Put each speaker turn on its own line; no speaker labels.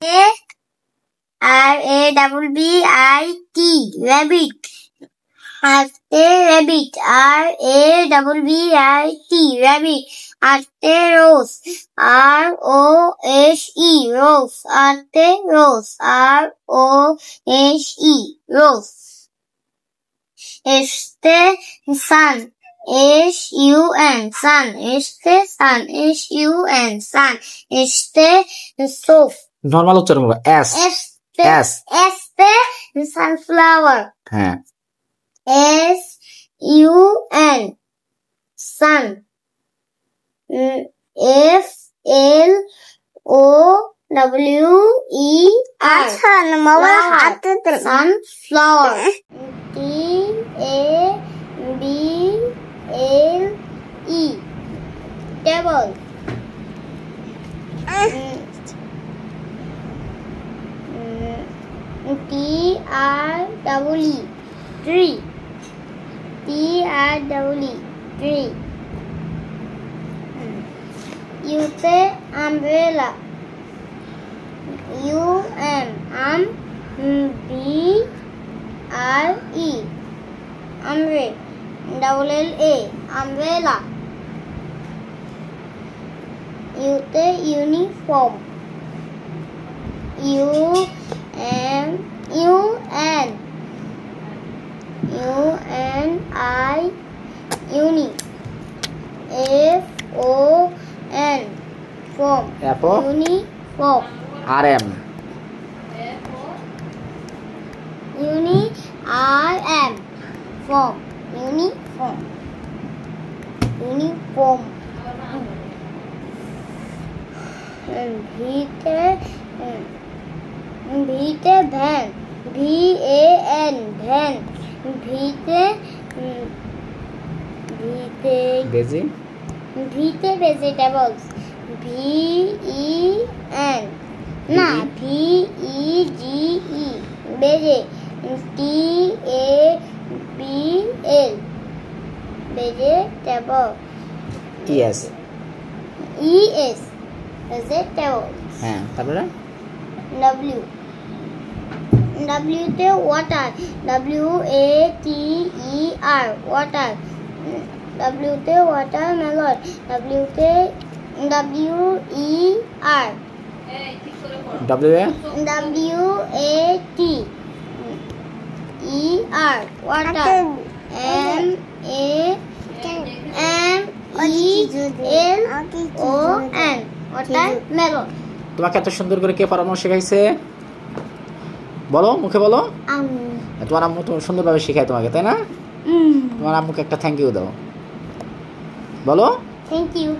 RABBIT rabbit rabbit RABBIT rabbit rose rose rose sun sun soap
normal উচ্চারণ করো S
sunflower
হ্যাঁ
SUN sun FLOWER sunflower TABLE table TREE tree U say umbrella UMBRE umbrella umbrella U say uniform UNI FON form uniform
RM
form uniform Vite van VAN van Vite vegetables VEN na VEGE vege TABLE vegetable
ES
vegetable
হ্যাঁ তারপরে
W তে water WATER water W তে watermelon WER WATER MELON watermelon
তোমাকে এত সুন্দর করে কে পড়ানো শেখাইছে বলো মুখে বলো তোমার আম্মু তো সুন্দরভাবে শেখায় তোমাকে তাই না তোমার আম্মুকে একটা থ্যাংক ইউ দাও বলো
থ্যাংক ইউ